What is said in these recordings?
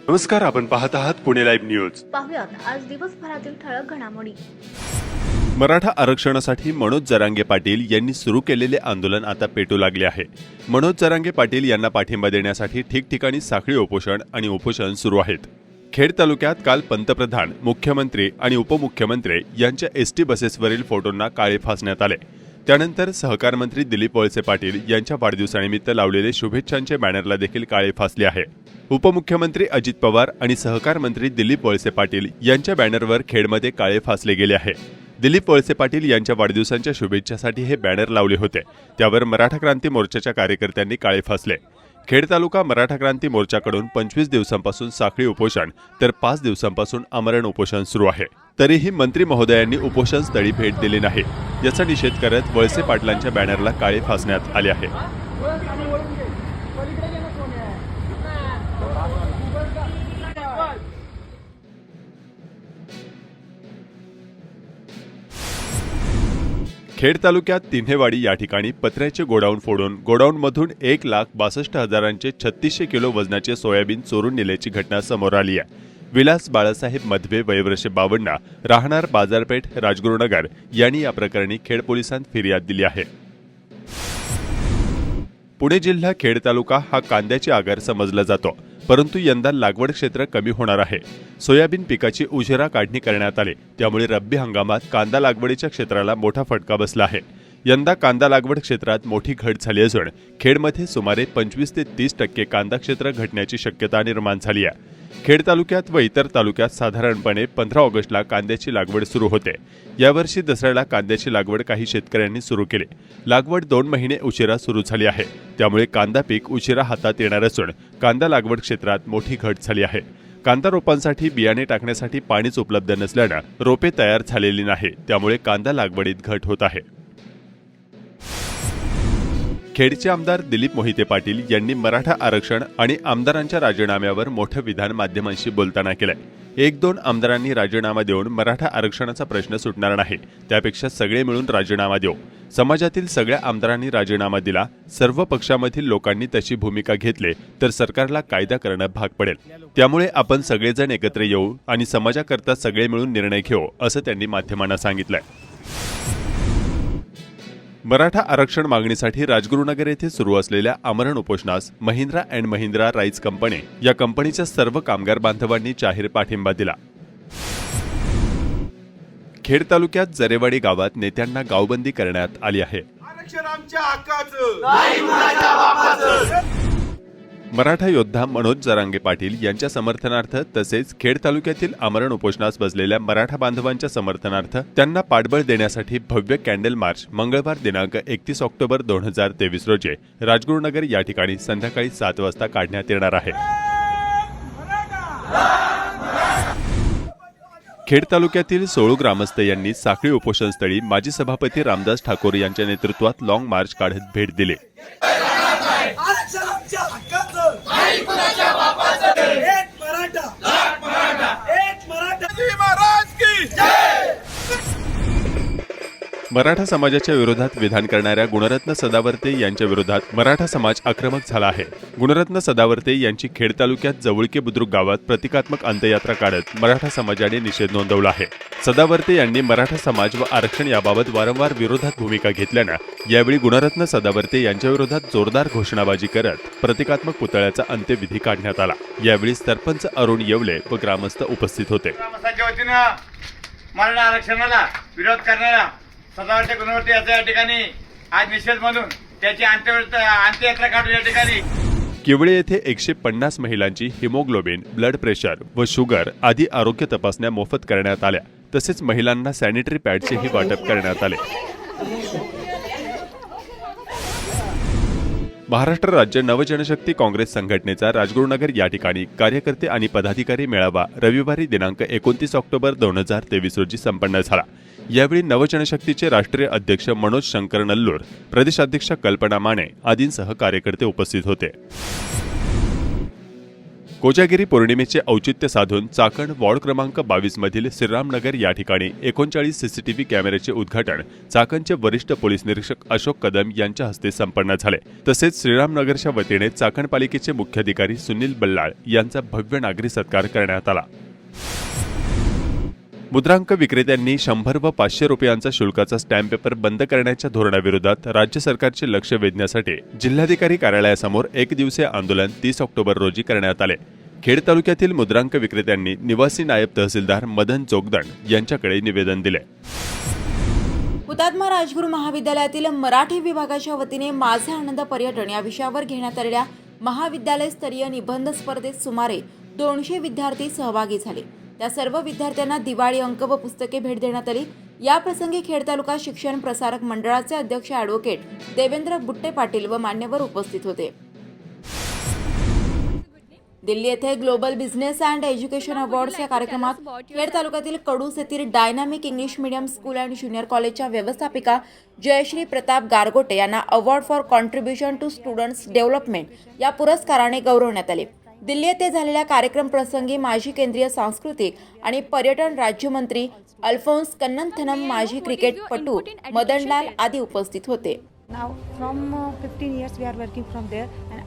नमस्कार, आपण पाहत आहात पुणे लाईव्ह न्यूज. पाहुयात आज दिवसभरातील ठळक घडामोडी. मराठा आरक्षणासाठी मनोज जरांगे पाटील यांनी सुरू केलेले आंदोलन आता पेटू लागले आहे. मनोज जरांगे पाटील यांना पाठिंबा देण्यासाठी ठिकठिकाणी साखळी उपोषण आणि उपोषण सुरू आहेत. खेड तालुक्यात काल पंतप्रधान, मुख्यमंत्री आणि उपमुख्यमंत्री यांच्या एसटी बसेसवरील फोटोंना काळे फासण्यात आले. त्यानंतर सहकार मंत्री दिलीप वळसे पाटील यांच्या वाढदिवसानिमित्त लावलेले शुभेच्छांचे बॅनरला देखील काळे फासले आहे. उपमुख्यमंत्री अजित पवार आणि सहकार मंत्री दिलीप वळसे पाटील यांच्या बॅनरवर खेडमध्ये काळे फासले गेले आहे. दिलीप वळसे पाटील यांच्या वाढदिवसांच्या शुभेच्छासाठी हे बॅनर लावले होते. त्यावर मराठा क्रांती मोर्चाच्या कार्यकर्त्यांनी काळे फासले. खेड तालुका मराठा क्रांती मोर्चाकडून 25 दिवसांपासून साखळी उपोषण तर 5 दिवसांपासून आमरण उपोषण सुरू आहे. तरीही मंत्री महोदयांनी उपोषण स्थळी भेट दिली नाही. याचा निषेध करत वळसे पाटलांच्या बॅनरला काळे फासण्यात आले आहे. खेड तालुक्यात तिन्हेवाडी या ठिकाणी पत्र्याचे गोडाऊन फोडून गोडाऊनमधून 1,62,000चे 3600 किलो वजनाचे सोयाबीन चोरून नेल्याची घटना समोर आली आहे. विलास बाळासाहेब मधवे, वय वर्ष 52, राहणार बाजारपेठ, राजगुरुनगर यांनी या प्रकरणी खेड पोलिसांत फिर्याद दिली आहे. पुणे जिल्हा खेड तालुका हा कांद्याची आगार समजला जातो, परंतु यंदा लागवड क्षेत्र कमी होणार आहे. सोयाबीन पिकाची उशिरा काढणी करण्यात आली, त्यामुळे रब्बी हंगामात कांदा लागवडीच्या क्षेत्राला मोठा फटका बसला आहे. यंदा कांदा लागवड क्षेत्रात मोठी घट झाली असून खेडमध्ये सुमारे 25 ते 30% कांदा क्षेत्र घटण्याची शक्यता निर्माण झाली आहे. खेड तालुक्यात व इतर तालुक्यात साधारणपणे 15 ऑगस्टला कांद्याची लागवड सुरू होते. यावर्षी दसऱ्याला कांद्याची लागवड काही शेतकऱ्यांनी सुरू केली. लागवड 2 महिने उशिरा सुरू झाली आहे, त्यामुळे कांदा पीक उशिरा हातात येणार असून कांदा लागवड क्षेत्रात मोठी घट झाली आहे. कांदा रोपांसाठी बियाणे टाकण्यासाठी पाणीच उपलब्ध नसल्यानं रोपे तयार झालेली नाही, त्यामुळे कांदा लागवडीत घट होत आहे. खेडचे आमदार दिलीप मोहिते पाटील यांनी मराठा आरक्षण आणि आमदारांच्या राजीनाम्यावर मोठं विधान माध्यमांशी बोलताना केलंय. 1-2 आमदारांनी राजीनामा देऊन मराठा आरक्षणाचा प्रश्न सुटणार नाही, त्यापेक्षा सगळे मिळून राजीनामा देऊ. समाजातील सगळ्या आमदारांनी राजीनामा दिला, सर्व पक्षामधील लोकांनी तशी भूमिका घेतली तर सरकारला कायदा करणं भाग पडेल. त्यामुळे आपण सगळेजण एकत्र येऊ आणि समाजाकरता सगळे मिळून निर्णय घेऊ, असं त्यांनी माध्यमांना सांगितलंय. मराठा आरक्षण मागणीसाठी राजगुरुनगर येथे सुरू असलेल्या आमरण उपोषणास महिंद्रा अँड महिंद्रा राईस कंपनी या कंपनीच्या सर्व कामगार बांधवांनी जाहीर पाठिंबा दिला. खेड तालुक्यात जरेवाडी गावात नेत्यांना गावबंदी करण्यात आली आहे. आरक्षण आमच्या हक्काचं, नाही कुणाच्या बापाचं. मराठा योद्धा मनोज जरांगे पाटील यांच्या समर्थनार्थ तसेच खेड तालुक्यातील आमरण उपोषणास बसलेल्या मराठा बांधवांच्या समर्थनार्थ त्यांना पाठबळ देण्यासाठी भव्य कॅन्डल मार्च मंगळवार दिनांक 31 ऑक्टोबर 2023 रोजी राजगुरुनगर या ठिकाणी संध्याकाळी 7 वाजता काढण्यात येणार आहे. खेड तालुक्यातील 16 ग्रामस्थ यांनी साखळी उपोषणस्थळी माजी सभापती रामदास ठाकूर यांच्या नेतृत्वात लॉंग मार्च काढत भेट दिली. आरक्षण आमच्या हक्काचं, नाही कुणाच्या बापाचं. एक मराठा, लाख मराठा, एक मराठा. महाराज की जय. मराठा समाजाच्या विरोधात विधान करणाऱ्या गुणरत्न सदावर्ते यांच्या विरोधात मराठा समाज आक्रमक झाला आहे. गुणरत्न सदावर्ते यांची खेड तालुक्यात जवळके बुद्रुक गावात प्रतिकात्मक अंत्ययात्रा काढत मराठा समाजाने निषेध नोंदवला आहे. सदावर्ते यांनी मराठा समाज व आरक्षण याबाबत वारंवार विरोधात भूमिका घेतल्यानं यावेळी गुणरत्न सदावर्ते यांच्या विरोधात जोरदार घोषणाबाजी करत प्रतिकात्मक पुतळ्याचा अंत्यविधी काढण्यात आला. यावेळी सरपंच अरुण येवले व ग्रामस्थ उपस्थित होते. मराठा आरक्षणाला विरोध करणारा सदावर्ते गुणवत्ते याचा या ठिकाणी आज निषेध म्हणून त्याची अंत्ययात्रा काढू या ठिकाणी. किवळे येथे 150 महिलांची हिमोग्लोबिन, ब्लड प्रेशर व शुगर आदी आरोग्य तपासण्या मोफत करण्यात आल्या. तसेच महिलांना सॅनिटरी पॅडचेही वाटप करण्यात आले. महाराष्ट्र राज्य नवजनशक्ती काँग्रेस संघटनेचा राजगुरुनगर या ठिकाणी कार्यकर्ते आणि पदाधिकारी मेळावा रविवारी दिनांक 29 ऑक्टोबर 2023 रोजी संपन्न झाला. यावेळी नवजनशक्तीचे राष्ट्रीय अध्यक्ष मनोज शंकर नल्लूर, प्रदेशाध्यक्ष कल्पना माने आदींसह कार्यकर्ते उपस्थित होते. कोजागिरी पौर्णिमेचे औचित्य साधून चाकण वॉर्ड क्रमांक 22 मधील श्रीरामनगर या ठिकाणी 39 सीसीटीव्ही कॅमेऱ्याचे उद्घाटन चाकणचे वरिष्ठ पोलीस निरीक्षक अशोक कदम यांच्या हस्ते संपन्न झाले। तसेच श्रीरामनगरच्या वतीने चाकण पालिकेचे मुख्याधिकारी सुनील बल्लाळ यांचा भव्य नागरी सत्कार करण्यात आला। मुद्रांक विक्रेत्यांनी 100 व 500 रुपयांचा शुल्काचा स्टॅम्प पेपर बंद करण्याच्या धोरणाविरोधात राज्य सरकारचे लक्ष वेधण्यासाठी जिल्हाधिकारी कार्यालयासमोर एक दिवसीय आंदोलन 30 ऑक्टोबर रोजी करण्यात आले। खेड तालुक्यातील मुद्रांक विक्रेत्यांनी निवासी नायब तहसीलदार मदन जोगदंड यांच्याकडे निवेदन दिले। हुतात्मा राजगुरू महाविद्यालयातील मराठी विभागाच्या वतीने माझे आनंद पर्यटन या विषयावर घेण्यात आलेल्या महाविद्यालय स्तरीय निबंध स्पर्धेत सुमारे 200 विद्यार्थी सहभागी झाले। त्या सर्व विद्यार्थ्यांना दिवाळी अंक व पुस्तके भेट देण्यात आली। या प्रसंगी खेड तालुका शिक्षण प्रसारक मंडळाचे अध्यक्ष ॲडव्होकेट देवेंद्र बुट्टे पाटील व मान्यवर उपस्थित होते। दिल्ली येथे global business and education awards या कार्यक्रमात खेड तालुक्यातील कडूस येथील dynamic English medium school and junior कॉलेजच्या व्यवस्थापिका जयश्री प्रताप गारगोटे यांना award for contribution to students development या पुरस्काराने गौरवण्यात आले। दिल्ली येथे झालेल्या कार्यक्रम प्रसंगी माजी केंद्रीय सांस्कृतिक आणि पर्यटन राज्यमंत्री अल्फोन्स कन्ननथनम, माजी क्रिकेटपटू मदनलाल आदी उपस्थित होते। Now from 15 years we are working from there and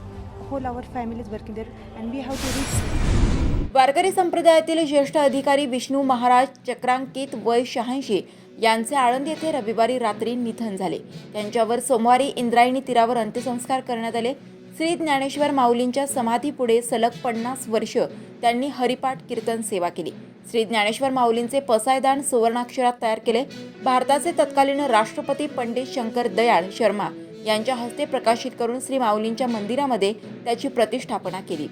whole our family is working there and we have to reach. वारकरी संप्रदायातील ज्येष्ठ अधिकारी विष्णू महाराज चक्रांकित वय 86 यांचे आळंदी येथे रविवारी रात्री निधन झाले। त्यांच्यावर सोमवारी इंद्रायणी तीरावर अंत्यसंस्कार करण्यात आले। श्री ज्ञानेश्वर माऊलींच्या समाधीपुढे सलग 50 वर्ष त्यांनी हरिपाठ कीर्तन सेवा केली। श्री ज्ञानेश्वर माऊलींचे पसायदान सुवर्णाक्षरात तयार केले। भारताचे तत्कालीन राष्ट्रपती पंडित शंकर दयाळ शर्मा यांच्या हस्ते प्रकाशित करून श्री माऊलींच्या मंदिरामध्ये त्याची प्रतिष्ठापना केली।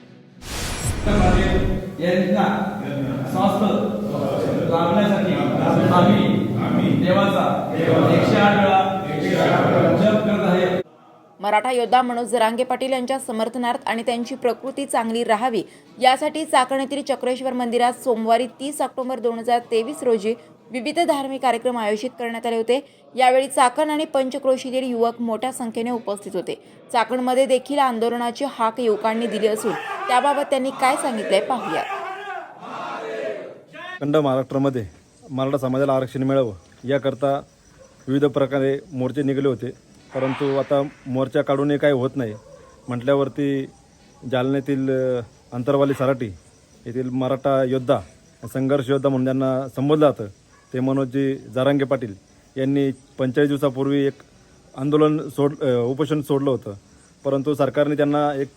मराठा योद्धा मनोज जरांगे पाटील यांच्या समर्थनार्थ आणि त्यांची प्रकृती चांगली राहावी यासाठी चाकण येथील चक्रेश्वर मंदिरात सोमवारी 30 ऑक्टोबर 2023 रोजी विविध धार्मिक कार्यक्रम आयोजित करण्यात आले होते। यावेळी चाकण आणि पंचक्रोशीतील युवक मोठ्या संख्येने उपस्थित होते। चाकणमध्ये देखील आंदोलनाची हाक युवकांनी दिली असून त्याबाबत त्यांनी काय सांगितले पाहूया। अखंड महाराष्ट्रामध्ये मराठा समाजाला आरक्षण मिळावं याकरता विविध प्रकारे मोर्चे निघाले होते, परंतु आता मोर्चा काढूनही काही होत नाही म्हटल्यावरती जालन्यातील अंतरवाली सराटी येथील मराठा योद्धा, संघर्ष योद्धा म्हणून त्यांना संबोधलं जातं, ते मनोजजी जरांगे पाटील यांनी 45 दिवसापूर्वी एक उपोषण सोडलं होतं, परंतु सरकारने त्यांना एक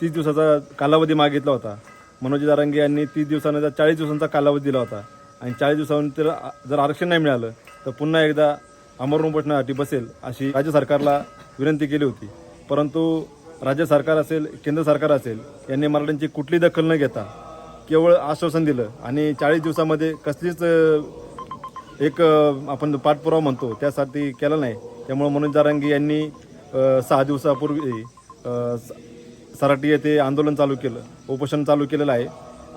30 दिवसाचा कालावधी मागितला होता। मनोज जरांगे यांनी 30 दिवसानंतर 40 दिवसांचा कालावधी दिला होता आणि 40 दिवसानंतर जर आरक्षण नाही मिळालं तर पुन्हा एकदा अमर उपोषणासाठी बसेल अशी राज्य सरकारला विनंती केली होती। परंतु राज्य सरकार असेल, केंद्र सरकार असेल, यांनी मराठ्यांची कुठली दखल न घेता केवळ आश्वासन दिलं आणि 40 दिवसामध्ये कसलीच एक आपण पाठपुरावा म्हणतो त्यासाठी केला नाही। त्यामुळे मनोज जरांगे यांनी 6 दिवसापूर्वी सराटी येथे आंदोलन चालू केलं, उपोषण चालू केलेलं आहे।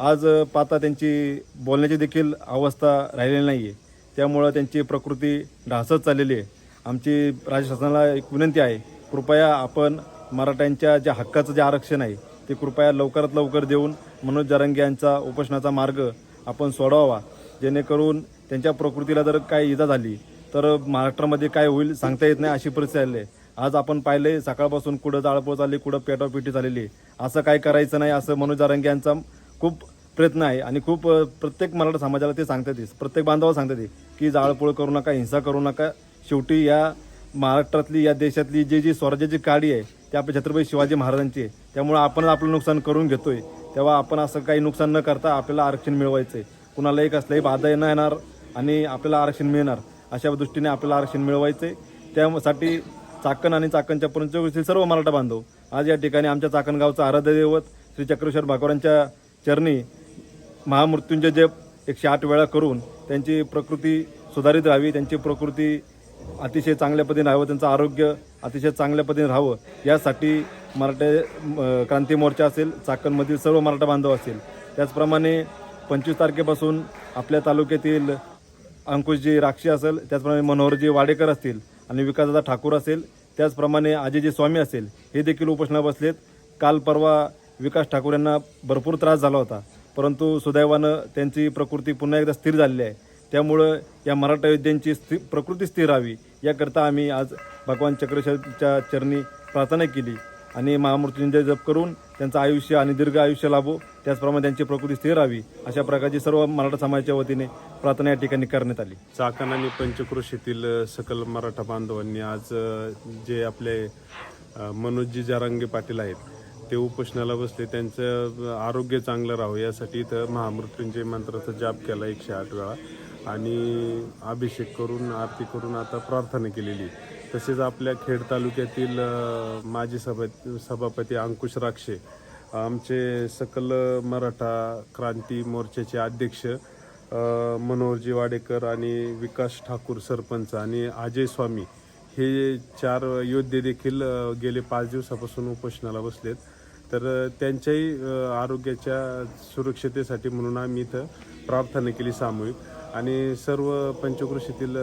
आज पाहता त्यांची बोलण्याची देखील अवस्था राहिलेली नाही आहे, त्यामुळं त्यांची प्रकृती ढासळत चाललेली आहे। आमची राज्य शासनाला एक विनंती आहे, कृपया आपण मराठ्यांच्या ज्या हक्काचं जे आरक्षण आहे ते कृपया लवकरात लवकर देऊन मनोज जरांगे यांचा उपोषणाचा मार्ग आपण सोडवावा, जेणेकरून त्यांच्या प्रकृतीला जर काही इजा झाली तर महाराष्ट्रामध्ये काय होईल सांगता येत नाही अशी परिस्थिती आली आहे। आज आपण पाहिले सकाळपासून कुठं जाळपोळ चालली, कुठं पेटापिटी झालेली आहे। असं काय करायचं नाही असं मनोज जरांगे यांचा खूप प्रयत्न आहे आणि खूप प्रत्येक मराठा समाजाला ते सांगतात, प्रत्येक बांधवाला सांगतात की जाळपोळ करू नका, हिंसा करू नका। शेवटी या महाराष्ट्रातली, या देशातली जी स्वराज्याची काडी आहे ती आपल्या छत्रपती शिवाजी महाराजांची आहे, त्यामुळे आपण आपलं नुकसान करून घेतोय, तेव्हा आपण असं काही नुकसान न करता आपल्याला आरक्षण मिळवायचं आहे। कुणालाही कसलाही बाधा न येणार आणि आपल्याला आरक्षण मिळणार अशा दृष्टीने आपल्याला आरक्षण मिळवायचं आहे। त्यासाठी चाकण आणि चाकणच्या पंचक्रोशीतील सर्व मराठा बांधव आज या ठिकाणी आमच्या चाकण गावचं आराध्य दैवत श्री चक्रेश्वर भगवानांच्या चरणी महामृत्युंजय जप 108 वेळा करून त्यांची प्रकृती सुधारित राहावी, त्यांची प्रकृती अतिशय चांगल्या पद्धतीने राहावं, त्यांचं आरोग्य अतिशय चांगल्या पद्धतीने राहावं यासाठी मराठा क्रांती मोर्चा असेल, चाकणमधील सर्व मराठा बांधव असेल, त्याचप्रमाणे 25 तारखेपासून आपल्या तालुक्यातील अंकुशजी राक्षी असेल, त्याचप्रमाणे मनोहरजी वाडेकर असतील आणि विकासदादा ठाकूर असेल, त्याचप्रमाणे अजयजी स्वामी असेल, हे देखील उपोषणाला बसलेत। काल परवा विकास ठाकूर यांना भरपूर त्रास झाला होता, परंतु सुदैवानं त्यांची प्रकृती पुन्हा एकदा स्थिर झालेली आहे. त्यामुळं या मराठा योद्ध्यांची प्रकृती स्थिर राहावी याकरता आम्ही आज भगवान चक्रेश्वरच्या चरणी प्रार्थना केली आणि महामृत्युंजय जप करून त्यांचं आयुष्य आणि दीर्घ आयुष्य लाभो, त्याचप्रमाणे त्यांची प्रकृती स्थिर राहावी अशा प्रकारची सर्व मराठा समाजाच्या वतीने प्रार्थना या ठिकाणी करण्यात आली. चाकण आणि पंचक्रोशीतील सकल मराठा बांधवांनी आज जे आपले मनोजजी जरांगे पाटील आहेत ते उपोषणाला बसले. त्यांचं आरोग्य चांगलं राहावं यासाठी इथं महामृत्युंजय मंत्राचा जाप केला 108 वेळा आणि अभिषेक करून आरती करून आता प्रार्थना केलेली. तसेच आपल्या खेड तालुक्यातील माजी सभापती अंकुश राक्षे, आमचे सकल मराठा क्रांती मोर्चाचे अध्यक्ष मनोहरजी वाडेकर आणि विकास ठाकूर सरपंच आणि अजय स्वामी हे 4 योद्धे देखील गेले 5 दिवसापासून उपोषणाला बसलेत. तर त्यांच्याही आरोग्याच्या सुरक्षतेसाठी म्हणून आम्ही इथं प्रार्थना केली सामूहिक आणि सर्व पंचक्रोशीतील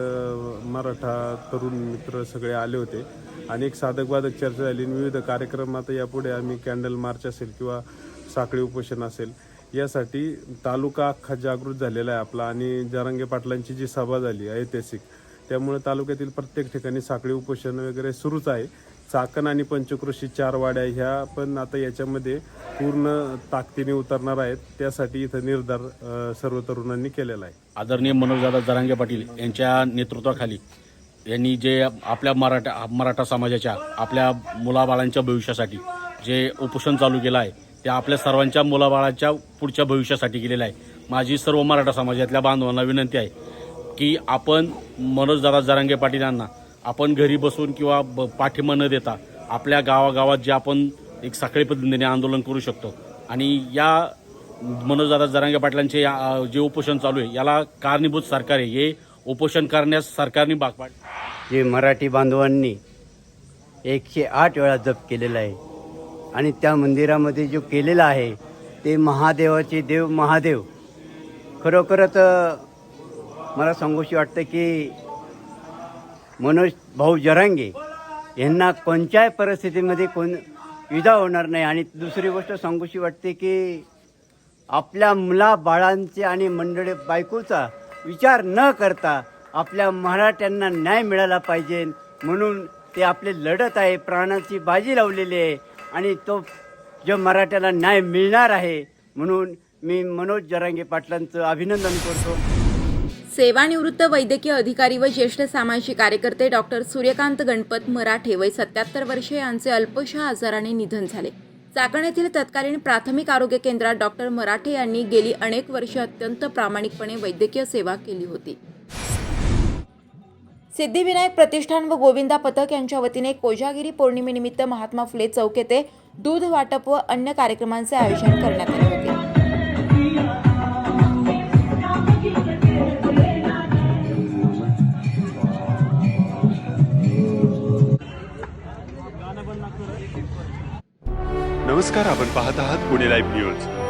मराठा तरुण मित्र सगळे आले होते आणि एक साधक-बाधक चर्चा झाली. विविध कार्यक्रम आता यापुढे आम्ही कॅन्डल मार्च असेल किंवा साखळी उपोषण असेल यासाठी तालुका अख्खा जागृत झालेला आहे आपला आणि जरांगे पाटलांची जी सभा झाली ऐतिहासिक, त्यामुळे तालुक्यातील प्रत्येक ठिकाणी साखळी उपोषण वगैरे सुरूच आहे. चाकण आणि पंचक्रोशी 4 वाड्या ह्या पण आता याच्यामध्ये पूर्ण ताकदीने उतरणार आहेत. त्यासाठी इथं निर्धार सर्व तरुणांनी केलेला आहे. आदरणीय मनोजदादा जरांगे पाटील यांच्या नेतृत्वाखाली यांनी जे आपल्या मराठा समाजाच्या आपल्या मुलाबाळांच्या भविष्यासाठी जे उपोषण चालू केलं आहे ते आपल्या सर्वांच्या मुलाबाळाच्या पुढच्या भविष्यासाठी केलेलं आहे. माझी सर्व मराठा समाजातल्या बांधवांना विनंती आहे की आपण मनोजदादा जरांगे पाटील यांना आपण घरी बसून किंवा पाठिंबा न देता आपल्या गावागावात जे आपण एक साखळी पद्धतीने आंदोलन करू शकतो आणि या मनोजदादा जरांगे पाटलांचे जे उपोषण चालू आहे याला कारणीभूत सरकार आहे. हे उपोषण करण्यास सरकारने भाग पाडले. जे मराठी बांधवांनी 108 वेळा जप केलेला आहे आणि त्या मंदिरामध्ये जो केलेला आहे ते महादेवाचे देव महादेव खरोखरच मला सांगूशी वाटतं की मनोज भाऊ जरांगे यांना कोणत्याही परिस्थितीमध्ये विधा होणार नाही. आणि दुसरी गोष्ट सांगूशी वाटते की आपल्या मुलाबाळांचे आणि मंडळी बायकोचा विचार न करता आपल्या मराठ्यांना न्याय मिळाला पाहिजे म्हणून ते आपले लढत आहे, प्राणाची बाजी लावलेली आहे आणि तो जो मराठ्याला न्याय मिळणार आहे म्हणून मी मनोज जरांगे पाटलांचं अभिनंदन करतो. सेवानिवृत्त वैद्यकीय अधिकारी व ज्येष्ठ सामाजिक कार्यकर्ते डॉक्टर सूर्यकांत गणपत मराठे वय 77 वर्षे यांचे अल्पशा आजाराने निधन झाले. चाकण येथील तत्कालीन प्राथमिक आरोग्य केंद्रात डॉक्टर मराठे यांनी गेली अनेक वर्षे अत्यंत प्रामाणिकपणे वैद्यकीय सेवा केली होती. सिद्धिविनायक प्रतिष्ठान व गोविंदा पथक यांच्या वतीने कोजागिरी पौर्णिमेनिमित्त महात्मा फुले चौक येथे दूध वाटप व अन्य कार्यक्रमांचे आयोजन करण्यात आले होते. नमस्कार, आपण पाहत आहात पुणे लाईव्ह न्यूज.